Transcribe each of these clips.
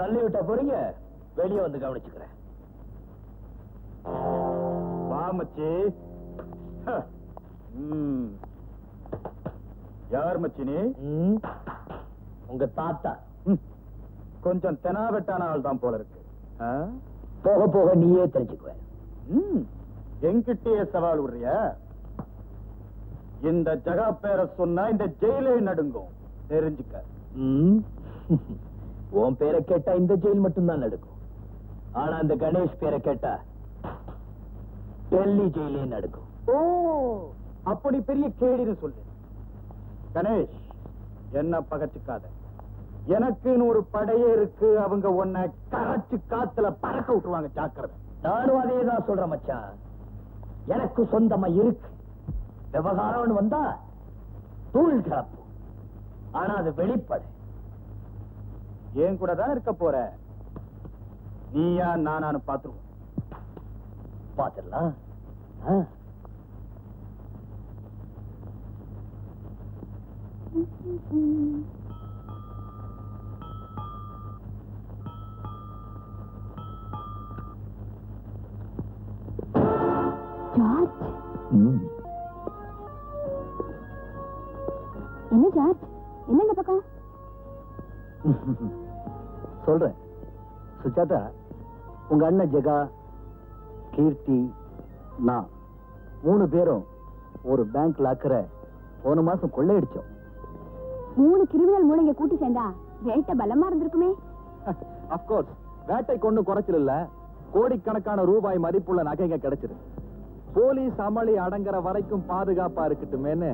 தள்ளி விட்ட போறீங்க, வெளியே வந்து கவனிச்சுக்கிறேன். வா மச்சி. யார் மச்சி நீ? உங்க தாத்தா. கொஞ்சம் தெனாவெட்டான ஆள் தான் போல இருக்கு. போக போக நீயே தெரிஞ்சுக்குவேன். என்கிட்டயே சவால் விடுறிய? இந்த ஜகா பேரை சொன்னா இந்த ஜெயிலே நடுங்கும், தெரிஞ்சுக்க. உன் பேரை கேட்டா இந்த ஜெயில் மட்டும்தான் நடுக்கும். ஆனா இந்த கணேஷ் பேரை கேட்டா டெல்லி ஜெயிலே நடுக்கும். ஓ, அப்படி பெரிய கேடின்னு சொல்லு. கணேஷ், என்ன பகச்சுக்காத. எனக்குன்னு ஒரு படையே இருக்கு. அவங்க உன்னை கரைச்சு காத்துல பறக்க விட்டுருவாங்க, ஜாக்கிரதை. நானும் அதே தான் சொல்றேன் மச்சான். எனக்கு சொந்தமா இருக்கு. விவகாரம் வந்தா தூள் கிளப்பு. ஆனா அது வெளிப்படை. ஏன் கூட தான் இருக்க போற. நீயா நானு பாத்துருவோம். பாத்துடலாம். என்ன ஜார்ஜ், என்ன இந்த பக்கம்? சொல்றேன் சுஜாதா. உங்க அண்ணன் ஜெகா, கீர்த்தி, நான் 3 பேரும் ஒரு பேங்க் லாக்கரை போன மாசம் கொள்ளையடிச்சோம். 3 கிரிமினல் மூளைங்க கூட்டி சேர்ந்தா வேட்டை பலமா இருந்திருக்குமே. அப்கோர்ஸ், வேட்டை கொண்டு குறைச்சல் இல்ல, கோடிக்கணக்கான ரூபாய் மதிப்புள்ள நகைங்க கிடைச்சிரு. போலீஸ் அமளி அடங்குற வரைக்கும் பாதுகாப்பா இருக்கட்டுமேன்னு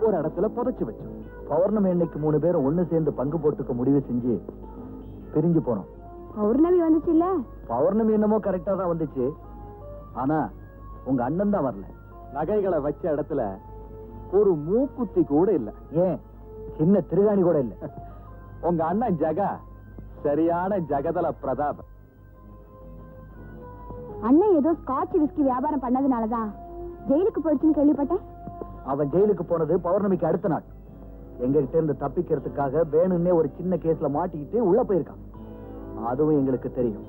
ஒரு இடத்துல புதைச்சு வச்சோம். பௌர்ணமி அன்னைக்கு 3 பேரும் ஒண்ணு சேர்ந்து பங்கு போட்டுக்க முடிவு செஞ்சு பிரிஞ்சு போனோம். பௌர்ணமி வந்துச்சு இல்ல? பௌர்ணமி என்னமோ கரெக்டா தான் வந்துச்சு. ஆனா உங்க அண்ணன் தான் வரல. நகைகளை வச்ச இடத்துல ஒரு மூக்குத்தி கூட இல்ல. ஏன், சின்ன திருகாணி கூட இல்ல. உங்க அண்ணன் ஜகா சரியான ஜகதல பிரதாப். அண்ணன் ஏதோ ஸ்காட்ச் விஸ்கி வியாபாரம் பண்ணதுனாலதான் ஜெயிலுக்கு போயிடுச்சுன்னு கேள்விப்பட்டேன். அவன் ஜெயிலுக்கு போனது பௌர்ணமிக்கு அடுத்த நாள். எங்க கிட்ட இருந்து தப்பிக்கிறதுக்காக வேணும்னே ஒரு சின்ன கேஸ்ல மாட்டிக்கிட்டு உள்ள போயிருக்கான். அதுவும் எங்களுக்கு தெரியும்.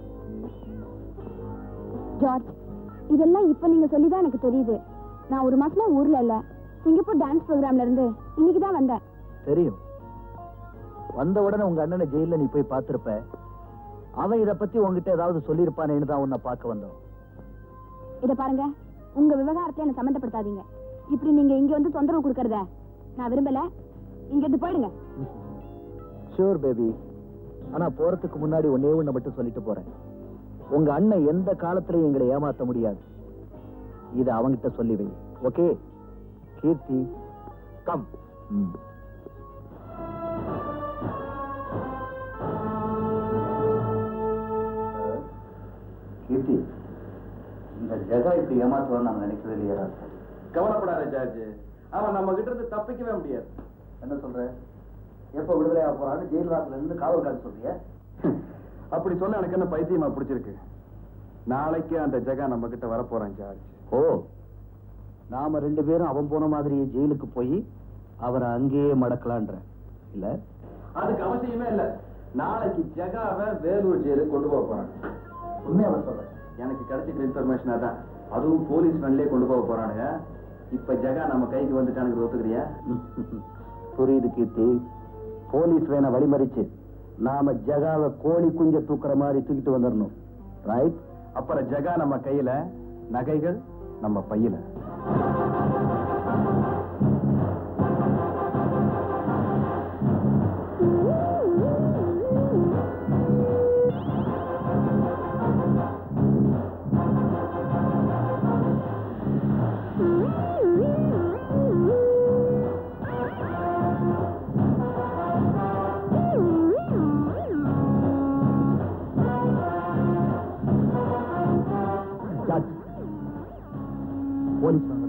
ஜார்ஜ், இதெல்லாம் இப்ப நீங்க சொல்லிதான் எனக்கு தெரியுது. நான் 1 மாசமா ஊர்ல இல்ல, சிங்கப்பூர் டான்ஸ் ப்ரோக்ராம்ல இருந்து இன்னைக்குதான் வந்தேன். தெரியும். வந்த உடனே உங்க அண்ணனை ஜெயில நீ போய் பார்த்திருப்ப. அவன் இத பத்தி உங்ககிட்ட ஏதாவது சொல்லியிருப்பானேன்னு தான் உன்னை பார்க்க வந்தோம். இத பாருங்க, உங்க விவகாரத்தை என்ன சம்பந்தப்படுத்தாதீங்க. இப்படி நீங்க இங்க வந்து தொந்தரவு கொடுக்கறத நான் விரும்பல. இங்க இருந்து போயிடுங்க. Sure baby. ஆனா போறதுக்கு முன்னாடி ஒன்னே ஒண்ணு மட்டும் சொல்லிட்டு போறேன். உங்க அண்ணன் எந்த காலத்திலையும் எங்களை ஏமாத்த முடியாது. இத அவங்கிட்ட சொல்லி வை. ஓகே கீர்த்தி, கம். கீர்த்தி, இந்த ஜகா இப்படி ஏமாத்துவான்னு நான் நினைக்கவே இல்லையா? கவலைப்படாத ஜார்ஜ், அவன் நம்ம கிட்ட இருந்து தப்பிக்கவே முடியாது. என்ன சொல்ற? எப்ப விடுதலை ஆக போறான்னு ஜெயில் வாசல்ல இருந்து காவல் காக்க சொல்றிய? அப்படி சொன்ன எனக்கு என்ன பைத்தியமா பிடிச்சிருக்கு. நாளைக்கு அந்த ஜகா நம்ம கிட்ட வர போறான் ஜார்ஜ். ஓ, நாம 2 பேரும் அவன் போன மாதிரியே ஜெயிலுக்கு போய் அவரை அங்கேயே மடக்கலான்ற இல்ல? அதுக்கு அவசியமே இல்ல. நாளைக்கு ஜகாவை வேலூர் ஜெயிலுக்கு கொண்டு போக போறான். உண்மையா சொல்றேன். எனக்கு கிடைச்சிக்கிற இன்ஃபர்மேஷன் அதான். அதுவும் போலீஸ் வண்டிலே கொண்டு போக போறானுங்க. இப்ப ஜகா நம்ம கைக்கு வந்துட்டானுங்க, ஒத்துக்கிறியா? புரியுது கீர்த்தி. போலீஸ் வேணா வழிமறிச்சு நாம ஜகாவை கோழி குஞ்ச தூக்குற மாதிரி தூக்கிட்டு வந்துடணும். ரைட்? அப்புறம் ஜகா நம்ம கையில, நகைகள் நம்ம பையில. போலீஸ் வாங்க.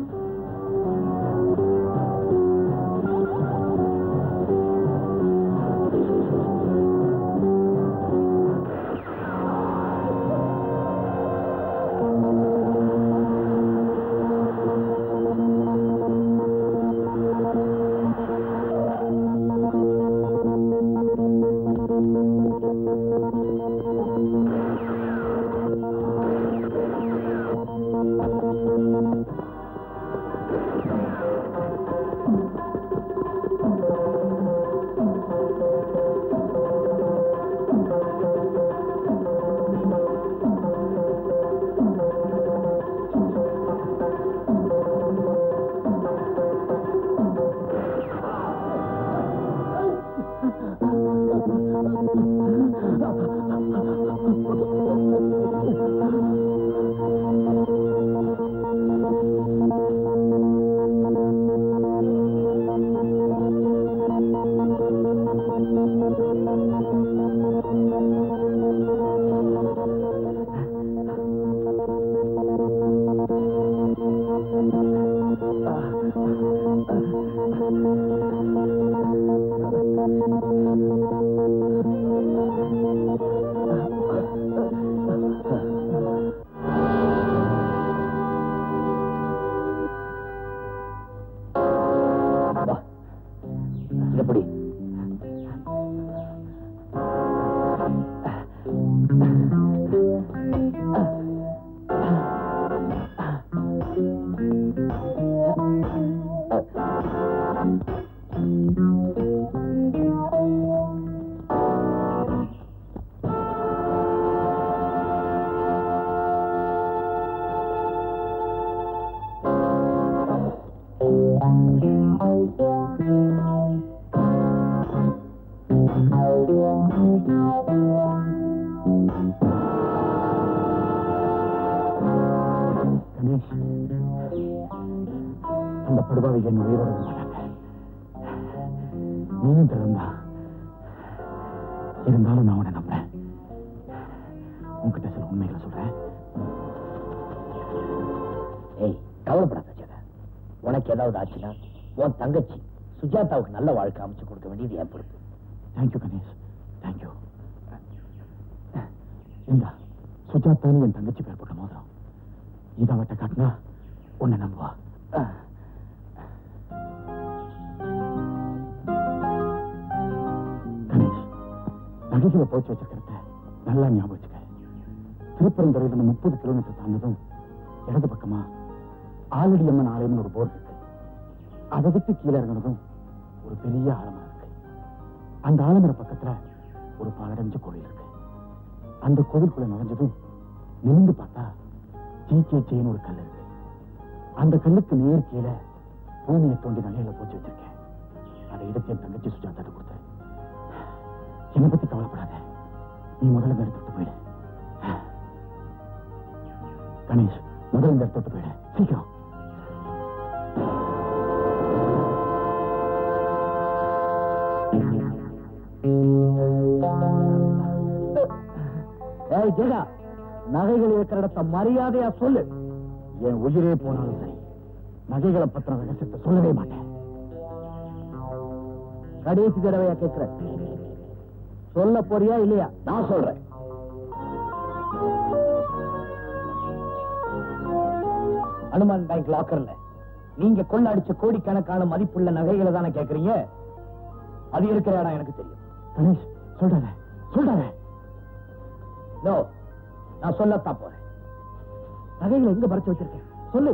எப்படி அந்த படுபாவை என் உயிரோட மாட்டாங்க. நீயும் திறந்தா இருந்தாலும் நான் உன்னை நம்புறேன். உன்கிட்ட சில உண்மைகளை சொல்றேன். ஏய், கவலைப்படாத ஜெகா. உனக்கு ஏதாவது ஆச்சுன்னா உன் தங்கச்சி சுஜாதாவுக்கு நல்ல வாழ்க்கை அமைச்சு கொடுக்க வேண்டியது என் பொறுப்பு. Thank you Ganesh, thank you. இந்த சுஜாதான்னு என் தங்கச்சி பேர் போட்ட மோதிரம் இதை அவட்ட காட்டினா உன்னை நம்புவா. கணேஷ், நகைகளை போச்சு வச்சிருக்கிறத நல்லா ஞாபகம் வச்சுக்க. திருப்பரந்துறையில 30 கிலோமீட்டர் தாண்டதும் இடது பக்கமா ஆலடி அம்மன் ஆலயம்னு ஒரு போர்டு இருக்கு. அதை விட்டு கீழே இறங்கினதும் ஒரு பெரிய ஆலமரம் இருக்கு. அந்த ஆலமர பக்கத்துல ஒரு பாலடைஞ்ச கோவில் இருக்கு. அந்த கோவிலுக்குள்ள நுழைஞ்சதும் நிமிந்து பார்த்தா ஜிகேன்னு ஒரு கல் இருக்கு. அந்த கல்லுக்கு நேர் கீழே பூமியை தோண்டி நகைகளை போச்சு வச்சிருக்கேன். அதை எடுத்து என் தங்கச்சி சுஜாதாட்ட கொடுத்தேன். என்னை பத்தி கவலைப்படாத, நீ முதல்ல எடுத்துட்டு போயிடு. கணேஷ், முதல்ல எடுத்துட்டு போயிடு, சீக்கிரம். ஏய் ஜெகா, நகைகள் இருக்கிற இடத்த மரியாதையா சொல்லு. என் உயிரே போனாலும் சரி, நகைகளை பத்திர ரகசியத்தை சொல்லவே மாட்டேன். கடைசி தடவையா கேட்கிறேன், சொல்ல போறியா இல்லையா? நான் சொல்றேன். அனுமான் பேங்க் லாக்கர்ல நீங்க கொள்ளடிச்ச கோடிக்கணக்கான மதிப்புள்ள நகைகளை தானே கேட்கறீங்க. அது இருக்கிற இடம் எனக்கு தெரியும். கணேஷ், சொல்றாரு சொல்றாரு. நோ, நான் சொல்லத்தான் போறேன். நகைகளை எங்க மறைச்சு வச்சிருக்கேன் சொல்லு.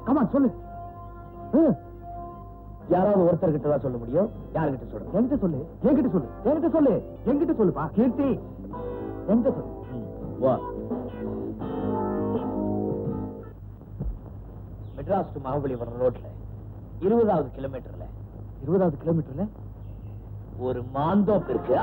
கமான் சொல்லு. யாராவது ஒருத்தர் கிட்ட தான் சொல்ல முடியும். யாருகிட்ட சொல்ற? என்கிட்ட சொல்லு, என்கிட்ட சொல்லு, என்கிட்ட சொல்லு, என்கிட்ட சொல்லுப்பா. கீர்த்தி, என்கிட்ட சொல்லு. வா. மெட்ராஸ் டு மகாபலிபுரம் ரோட்ல 20வது கிலோமீட்டர்ல 20வது கிலோமீட்டர்ல ஒரு மாந்தோப்பு இருக்கு.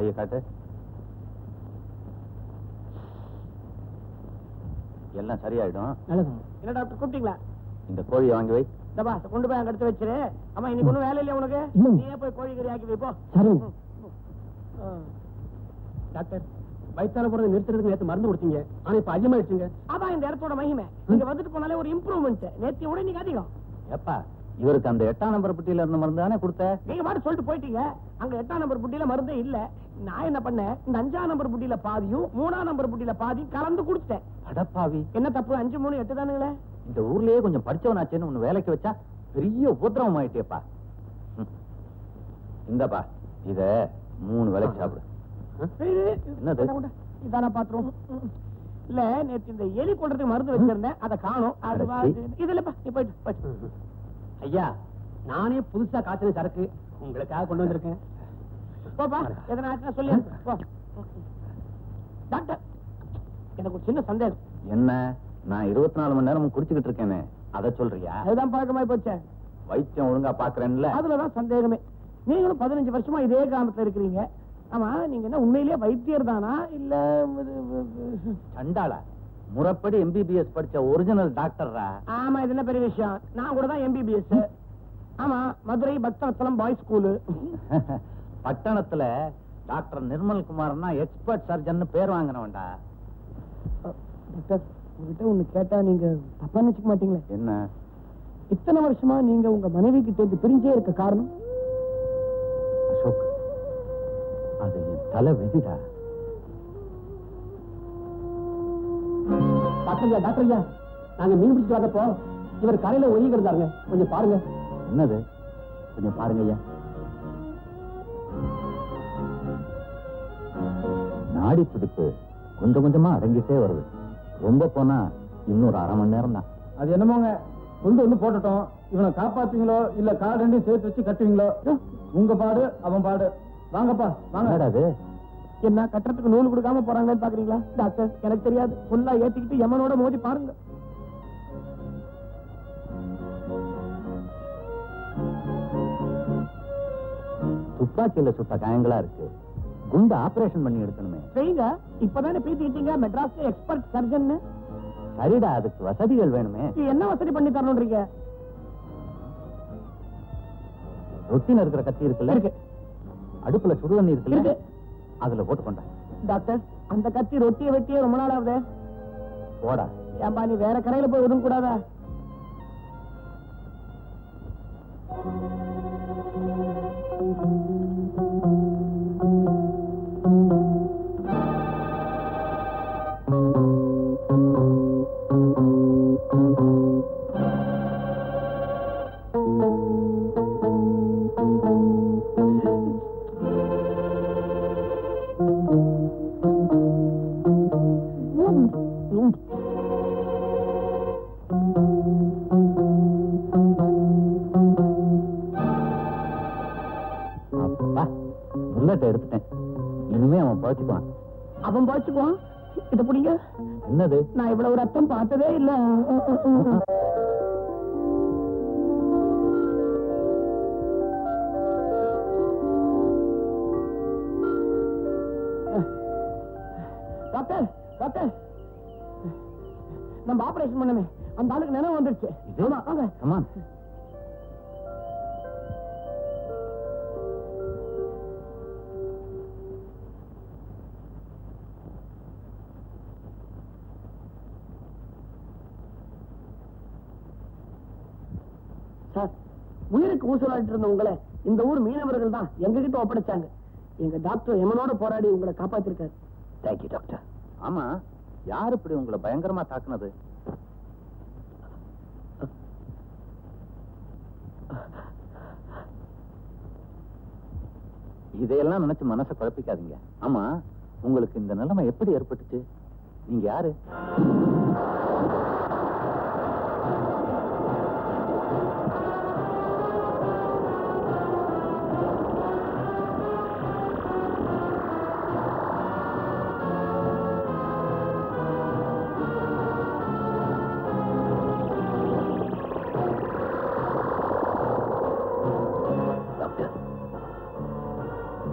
கையை காட்டு. எல்லாம் சரியாயிடும். என்ன டாக்டர் கூப்பிட்டீங்களா? இந்த கோழியை வாங்கி வை. தப்பா கொண்டு போய் அங்க எடுத்து வச்சிரு. ஆமா இன்னைக்கு ஒண்ணும் வேலை இல்லையா உனக்கு? நீயே போய் கோழி கறி ஆக்கி வைப்போ. டாக்டர் வயிற்றால போறது நிறுத்துறதுக்கு நேற்று மருந்து கொடுத்தீங்க, ஆனா இப்ப அதிகமாயிடுச்சுங்க. அதான் இந்த இடத்தோட மகிமை. நீங்க வந்துட்டு போனாலே ஒரு இம்ப்ரூவ்மெண்ட். நேற்று விட நீங்க அதிகம். ஏப்பா இவருக்கு அந்த 8ஆம் நம்பர் புட்டியில இருந்த மருந்து தானே கொடுத்த? நீங்க பாட்டு சொல்லிட்டு போயிட்டீங்க. அங்க 8ஆம் நம்பர் புட்டியில மருந்தே இல்ல. நான் என்ன பண்ணேன், இந்த 5ஆம் நம்பர் புட்டியில பாதியும் 3ஆம் நம்பர் புட்டியில பாதியும் கலந்து குடிச்சிட்டேன். அடப்பாவி, என்ன தப்பு? 5, 3, 8 தானுங்களே. இந்த ஊர்லயே கொஞ்சம் படிச்சவனாச்சேன்னு உன்னை வேலைக்கு வச்சா பெரிய உபத்திரவம் ஆயிட்டேப்பா. இந்தப்பா இத 3 வேலைக்கு சாப்பிடு. என்னது? இதான பாத்திரம். இல்ல நேற்று இந்த எலி கொள்றதுக்கு மருந்து வச்சிருந்தேன், அதை காணும். அது இது இல்லப்பா, நீ போயிட்டு. ஐயா நானே புதுசா காய்ச்சல் சரக்கு உங்களுக்காக கொண்டு வந்திருக்கேன். போப்பா, எதனா சொல்லி போ. டாக்டர் எனக்கு ஒரு சின்ன சந்தேகம். என்ன? நான் 24 மணி நேரம் குடிச்சுக்கிட்டு இருக்கேனே, அதை சொல்றியா? அதுதான் பழக்கமாய் போச்சே. வைத்தியம் ஒழுங்கா பாக்குறேன்ல, அதுலதான் சந்தேகமே. நீங்களும் 15 வருஷமா இதே கிராமத்துல இருக்கிறீங்க. ஆமா நீங்க என்ன உண்மையிலேயே வைத்தியர் தானா இல்ல சண்டாளா? முறைப்படி MBBS படிச்ச ஒரிஜினல் டாக்டர்ரா. ஆமா இது என்ன பெரிய விஷயம், நான் கூட தான் MBBS. ஆமா மதுரை பக்தவத்சலம் பாய்ஸ் ஸ்கூலு. பட்டணத்துல டாக்டர் நிர்மல் குமார்னா எக்ஸ்பர்ட் சர்ஜன் பேர் வாங்கினவன்டா. டாக்டர் உங்ககிட்ட ஒண்ணு கேட்டா நீங்க தப்பா நினைச்சுக்க மாட்டீங்களே? என்ன? இத்தனை வருஷமா நீங்க உங்க மனைவி கிட்ட பிரிஞ்சே இருக்க காரணம்? அசோக், அது என் தலை விதிடா. டாக்டர் ஐயா, நாங்க மீன் பிடிச்சு வரப்போ இவர் கரையில ஒழுங்கி இருந்தாருங்க, கொஞ்சம் பாருங்க. என்னது? கொஞ்சம் பாருங்க ஐயா. நாடி துடிப்பு கொஞ்சம் கொஞ்சமா அடங்கிட்டே வருது. ரொம்ப போனா இன்னொரு 1/2 மணி நேரம் தான். அது என்னமோங்க, கொண்டு போட்டுட்டோம். இவனை காப்பாத்துவீங்களோ இல்ல கால் 2 சேர்த்து வச்சு கட்டுவீங்களோ? உங்க பாடு அவன் பாடு. வாங்கப்பா வாங்க. அது என்ன கட்டத்துக்கு நூல் கொடுக்காம போறாங்கன்னு பாக்குறீங்களா? டாக்டர் எனக்கு தெரியாது, ஃபுல்லா ஏத்திக்கிட்டு யமனோட மோதி பாருங்க. துப்பாக்கியில சுட்ட காயங்களா இருக்கு. குண்டு ஆபரேஷன் பண்ணி எடுக்கணுமே. செய்யுங்க, இப்பதானே பேசிக்கிட்டீங்க மெட்ராஸ் எக்ஸ்பர்ட் சர்ஜன். சரிடா, அதுக்கு வசதிகள் வேணுமே. என்ன வசதி பண்ணி தரணும்ன்றீங்க? ரொட்டின இருக்கிற கத்தி இருக்குல்ல, இருக்கு. அடுப்புல சுடுதண்ணி இருக்குல்ல, இருக்கு. அதுல போட்டு கொண்டா. டாக்டர் அந்த கத்தி ரொட்டியை வெட்டியே ரொம்ப நாள் ஆகுது. போடா. ஏன்பா நீ வேற கரையில போய் ஒதுங்க கூடாதா? புல்லட் எடுத்துட்டேன். இனிமே அவன் பழச்சுக்குவான். அவன் பாய்ச்சுக்குவான். இத புடிங்க. என்னது? நான் இவ்வளவு ரத்தம் பார்த்ததே இல்ல. டாக்டர் டாக்டர், நம்ம ஆபரேஷன் பண்ணமே அந்த ஆளுக்கு நினைவு வந்துருச்சு. வாங்க. ஆமா. சார், உயிருக்கு ஊசலாடிட்டு இருந்த உங்களை இந்த ஊர் மீனவர்கள் தான் எங்க கிட்ட ஒப்படைச்சாங்க. எங்க டாக்டர் எமனோட போராடி உங்களை காப்பாத்திருக்காரு. Thank you doctor. ஆமா, யார் இப்படி உங்களை பயங்கரமா தாக்குனது? இதையெல்லாம் நினைச்சு மனசை குழப்பிக்காதீங்க. ஆமா, உங்களுக்கு இந்த நிலைமை எப்படி ஏற்பட்டுச்சு? நீங்க யாரு?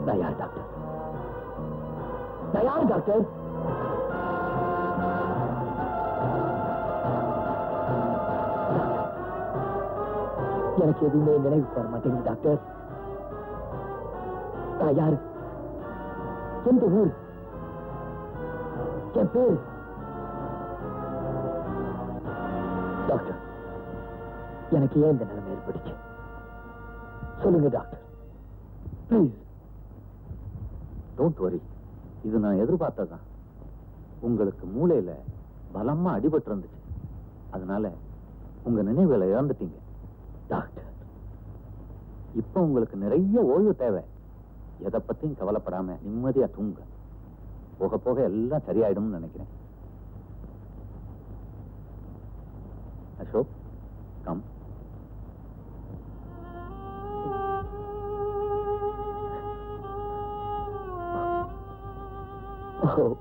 நான் யார் டாக்டர்? யார் டாக்டர்? எனக்கு எதுவுமே நினைவுக்கு வர மாட்டேங்குது டாக்டர். நான் யாரு? எந்த ஊர்? என் பேர்? டாக்டர், எனக்கு ஏன் இந்த நிலைமை ஏற்படுச்சு சொல்லுங்க டாக்டர், ப்ளீஸ். டோன்ட் வரி, இது நான் எதிர்பார்த்ததான். உங்களுக்கு மூளையில பலமா அடிபட்டு இருந்துச்சு, அதனால உங்க நினைவுகளை இழந்துட்டீங்க. டாக்டர், இப்ப உங்களுக்கு நிறைய ஓய்வு தேவை. எதை பத்தியும் கவலைப்படாம நிம்மதியா தூங்க. போக போக எல்லாம் சரியாயிடும்னு நினைக்கிறேன். அசோக், கம். Oh.